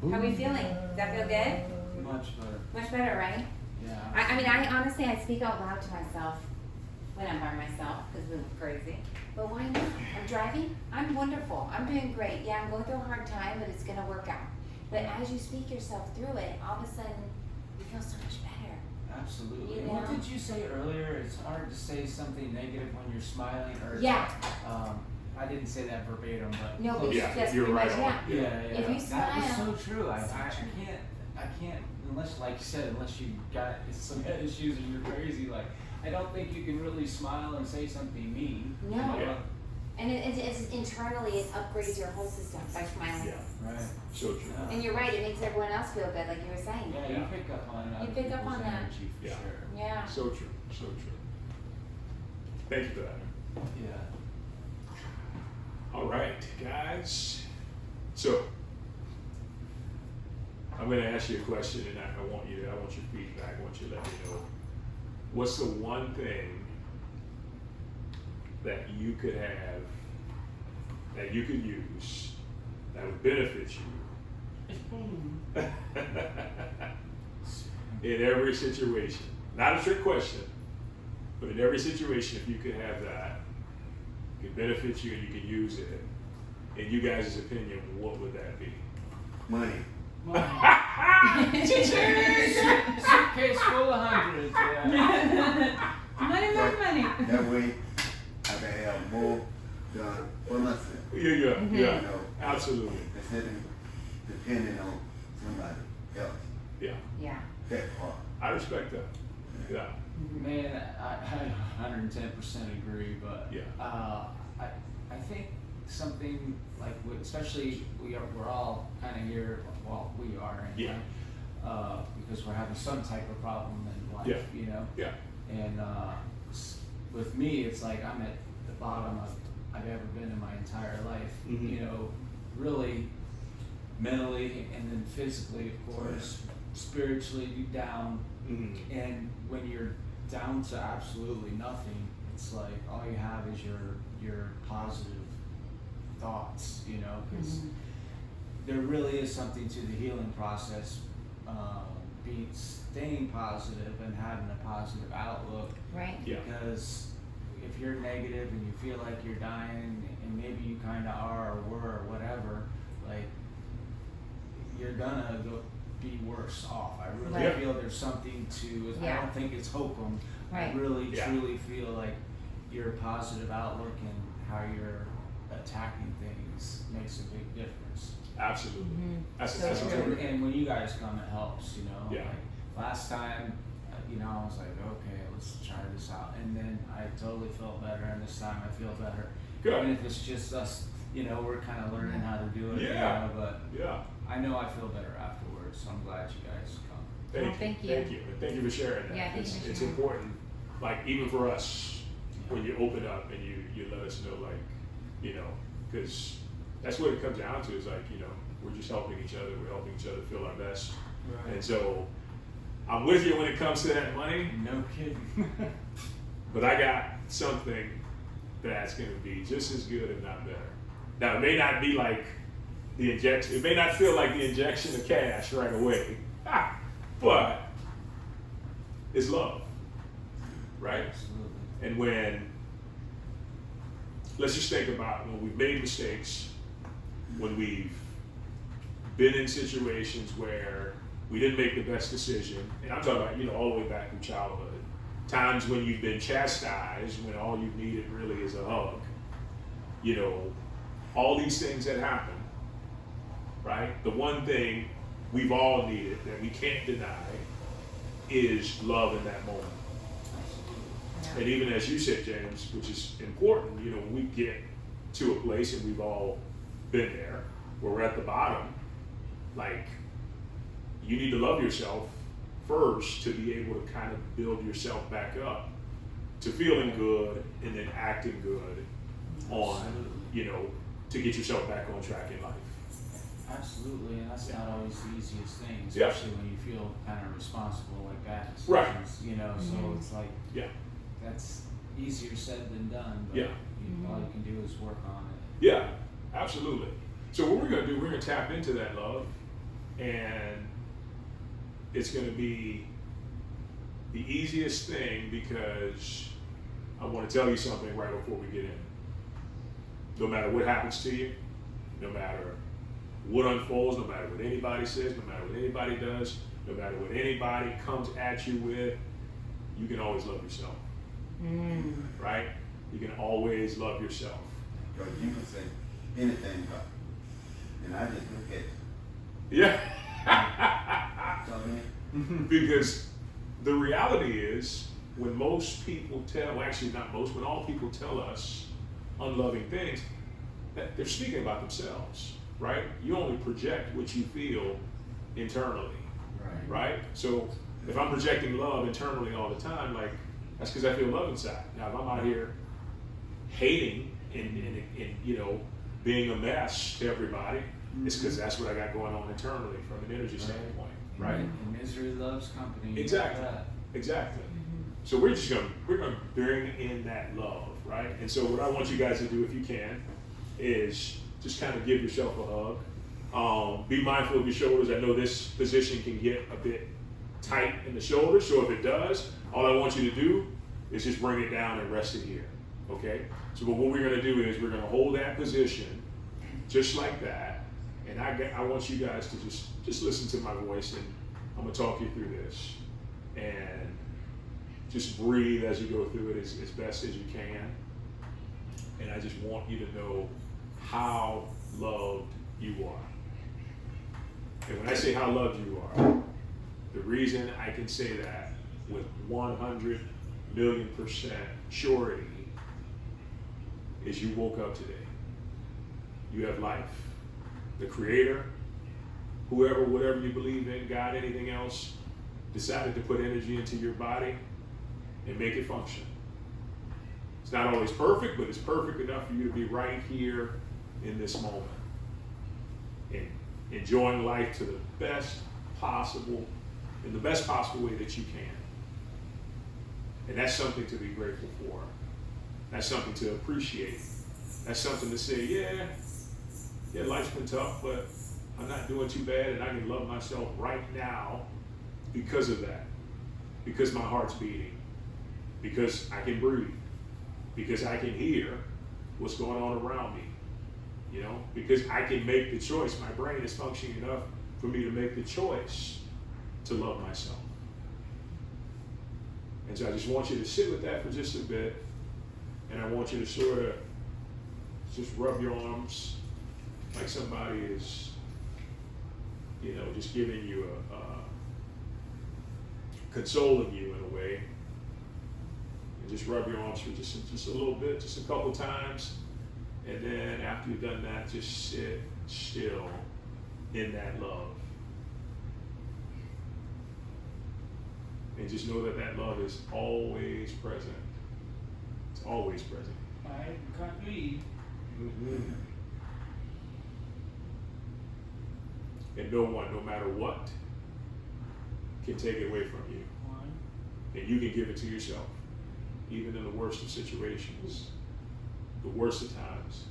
How are we feeling? Does that feel good? Much better. Much better, right? Yeah. I mean, I honestly, I speak out loud to myself when I'm by myself because we're crazy. But why not? I'm driving. I'm wonderful. I'm doing great. Yeah, I'm going through a hard time, but it's gonna work out. But as you speak yourself through it, all of a sudden you feel so much better. Absolutely. You What know? did you say earlier? It's hard to say something negative when you're smiling, or Yeah. I didn't say that verbatim, but No, close. but Yeah, that's you're pretty right much, on. yeah. Yeah. If you that was smile- so true. So true. I can't unless, like you said, unless you got some head issues and you're crazy. Like, I don't think you can really smile and say something mean. No. You know? Yeah. And it's internally, it upgrades your whole system by smiling. Yeah, Right. so true. Yeah. And you're right, it makes everyone else feel good, like you were saying. Yeah, you pick up on You other pick up people's on that. energy for Yeah. sure. Yeah. So true, so true. Thank you for that. Yeah. All right, guys. So I'm going to ask you a question, and I want your feedback. I want you to let me know what's the one thing that you could have, that you could use, that would benefit you in every situation. Not a trick question, but in every situation, if you could have that, it could benefit you and you could use it. In you guys' opinion, what would that be? Money. Suitcase full of hundreds. Yeah. Money, money, money. That way, I can have more done for myself. Yeah, Mhm. yeah, You know, absolutely. instead of depending on somebody else. Yeah, Yeah. That part. I respect that. Yeah, Man, I 110% agree, but Yeah. I think something like, especially we're all kind of here, well, we are anyway, because we're having some type of problem in life, Yeah. you know? yeah, And with me, it's like I'm at the bottom I've ever been in my entire life, Mhm. you know, really mentally and then physically, of course, spiritually down. Mhm. And when you're down to absolutely nothing, it's like all you have is your positive thoughts, you know, because Mhm. there really is something to the healing process, staying positive and having a positive outlook. Right? Yeah. Because if you're negative and you feel like you're dying, and maybe you kind of are or were or whatever, like you're gonna be worse off. I really Right. feel there's something to. I Yeah. don't think it's hokum. I Right. really Yeah. truly feel like your positive outlook and how you're attacking things makes a big difference. absolutely. Mhm. That's So true. true. And when you guys come, it helps, you know. Yeah. Like last time, you know, I was like, okay, let's try this out, and then I totally felt better, and this time I feel better. Good. Even if it's just us, you know, we're kind of learning how to do it. Yeah. You know, but Yeah. I know I feel better afterwards, so I'm glad you guys come. Thank Well, you. thank you. Thank you. And thank you for sharing that. Yeah, thank you it's for it's sharing. important, like even for us, when you open up and you let us know, like, you know, because that's what it comes down to is like, you know, we're just helping each other. We're helping each other feel our best. And so I'm with you when it comes to that money, No kidding. but I got something that's going to be just as good, if not better. Now, it may not be like the injection, it may not feel like the injection of cash right away, but it's love, right? Absolutely. And when, let's just think about when we've made mistakes, when we've been in situations where we didn't make the best decision, and I'm talking about, you know, all the way back from childhood, times when you've been chastised, when all you needed really is a hug, you know, all these things that happen, right? The one thing we've all needed that we can't deny is love in that moment. And even as you said, James, which is important, you know, when we get to a place, and we've all been there, where we're at the bottom, like, you need to love yourself first to be able to kind of build yourself back up to feeling good and then acting good on, Absolutely. you know, to get yourself back on track in life. Absolutely, and that's not always the easiest thing, Yeah. especially when you feel kind of responsible like that. Right. You know, so Mhm. it's like Yeah, that's easier said than done. But Yeah. all you can do is work on it. yeah, absolutely. So what we're gonna do, we're gonna tap into that love, And it's going to be the easiest thing because I want to tell you something right before we get in. No matter what happens to you, no matter what unfolds, no matter what anybody says, no matter what anybody does, no matter what anybody comes at you with, you can always love yourself. Right? You can always love yourself. Because you can say anything about it. And I just look at it. Yeah. So, man, Because the reality is, when most people tell, well, actually not most, when all people tell us unloving things, that they're speaking about themselves, right? You only project what you feel internally, right? So if I'm projecting love internally all the time, like, that's because I feel love inside. Now, if I'm out here hating and you know, being a mess to everybody, it's because that's what I got going on internally from an energy standpoint, right? And misery loves company. Exactly. Like that. Exactly. So we're gonna bring in that love, right? And so what I want you guys to do, if you can, is just kind of give yourself a hug. Be mindful of your shoulders. I know this position can get a bit tight in the shoulders, so if it does, all I want you to do is just bring it down and rest it here, okay? So but what we're gonna do is we're gonna hold that position just like that, and I want you guys to just listen to my voice, and I'm gonna talk you through this, and just breathe as you go through it as best as you can. And I just want you to know how loved you are. And when I say how loved you are, the reason I can say that with 100 million% surety is you woke up today. You have life. The Creator, whoever, whatever you believe in, God, anything else, decided to put energy into your body and make it function. It's not always perfect, but it's perfect enough for you to be right here in this moment and enjoying life to the best possible, in the best possible way that you can. And that's something to be grateful for. That's something to appreciate. That's something to say, yeah, life's been tough, but I'm not doing too bad, and I can love myself right now because of that. Because my heart's beating. Because I can breathe. Because I can hear what's going on around me. You know, because I can make the choice. My brain is functioning enough for me to make the choice to love myself. And so I just want you to sit with that for just a bit, and I want you to sort of just rub your arms like somebody is, you know, just giving you consoling you in a way. And just rub your arms for just a little bit, just a couple times. And then after you've done that, just sit still in that love. And just know that that love is always present. It's always present. I can't leave. And no one, no matter what, can take it away from you. And you can give it to yourself, even in the worst of situations, the worst of times.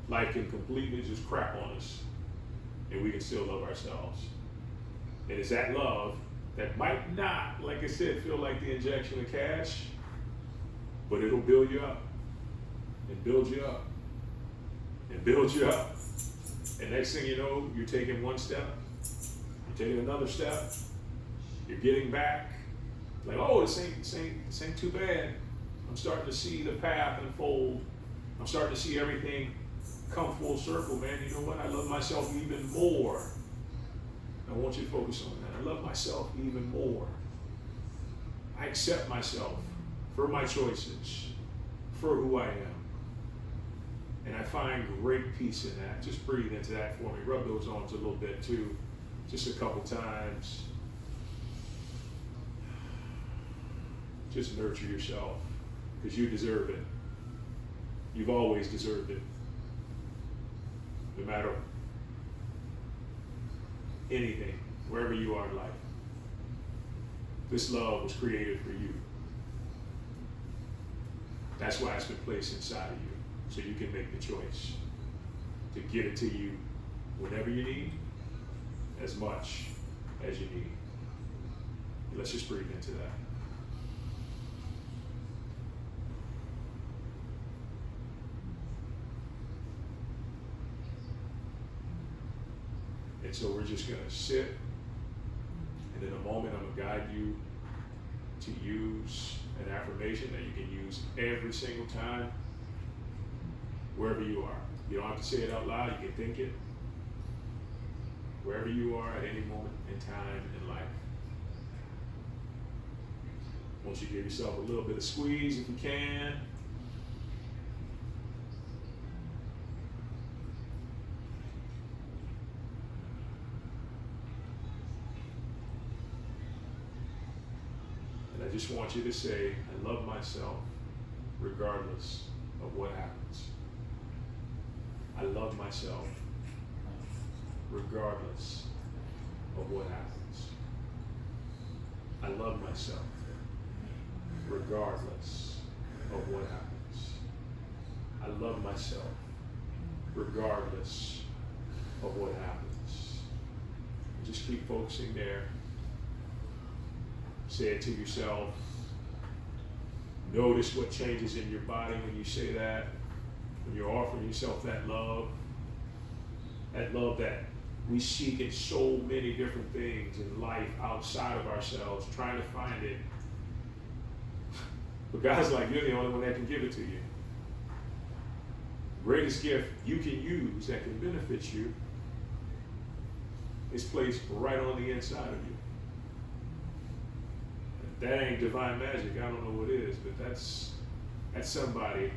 Life can completely just crap on us, and we can still love ourselves. And it's that love that might not, like I said, feel like the injection of cash, but it'll build you up, and build you up, and build you up. And next thing you know, you're taking one step, you're taking another step, you're getting back. Like, oh, this ain't too bad. I'm starting to see the path unfold. I'm starting to see everything come full circle, man. You know what? I love myself even more. I want you to focus on that. I love myself even more. I accept myself for my choices, for who I am. And I find great peace in that. Just breathe into that for me. Rub those arms a little bit too, just a couple times. Just nurture yourself, because you deserve it. You've always deserved it. No matter anything, wherever you are in life. This love was created for you. That's why it's been placed inside of you, so you can make the choice to get it to you whenever you need as much as you need. Let's just breathe into that. And so we're just going to sit, and in a moment I'm going to guide you to use an affirmation that you can use every single time, wherever you are. You don't have to say it out loud, you can think it. Wherever you are at any moment in time in life. Once you give yourself a little bit of squeeze if you can. And I just want you to say, I love myself regardless of what happens. I love myself regardless of what happens. I love myself regardless of what happens. I love myself regardless of what happens. Just keep focusing there. Say it to yourself. Notice what changes in your body when you say that, when you're offering yourself that love that we seek in so many different things in life outside of ourselves, trying to find it. But God's like, you're the only one that can give it to you. The greatest gift you can use that can benefit you is placed right on the inside of you. If that ain't divine magic, I don't know what is, but that's somebody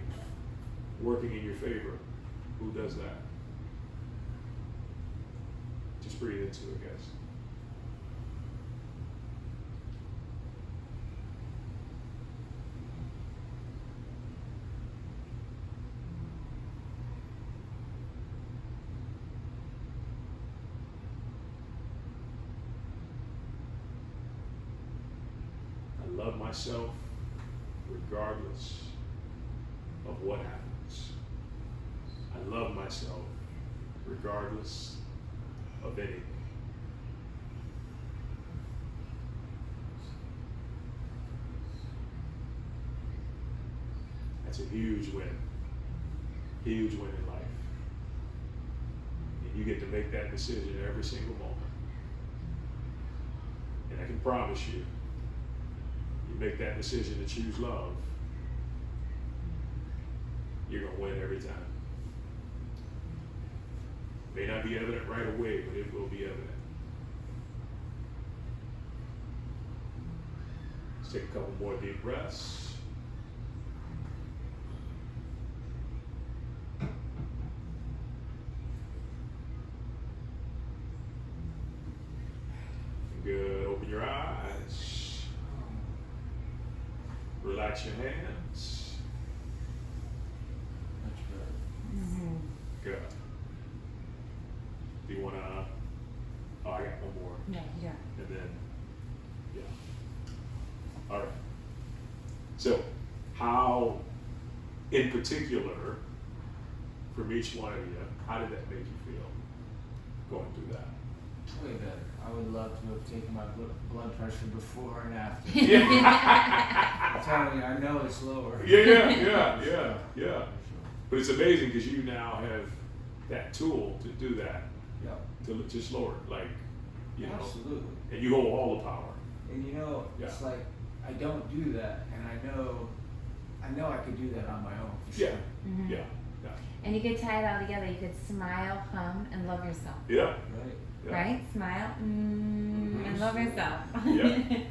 working in your favor who does that. Just breathe into it, guys. I love myself regardless of what happens. I love myself regardless of anything. That's a huge win. Huge win in life. And you get to make that decision every single moment. And I can promise you, you make that decision to choose love, you're going to win every time. May not be evident right away, but it will be evident. Let's take a couple more deep breaths. Good. Open your eyes. Relax your hands. Much better. Mm-hmm. Good. Do you want to, I got one more. Yeah. And then, yeah. All right. So, how, in particular, from each one of you, how did that make you feel going through that? Way better. I would love to have taken my blood pressure before and after. I'm telling you, I know it's lower. Yeah. But it's amazing because you now have that tool to do that. Yep. To just lower it, like, you know. Absolutely. And you hold all the power. And you know, it's Yeah. like I don't do that, and I know I could do that on my own. For Yeah. Sure. Mm-hmm. Yeah. And you could tie it all together. You could smile, hum, and love yourself. Yeah. Right. Yeah. Right? Smile, and love yourself. Yeah. Yeah.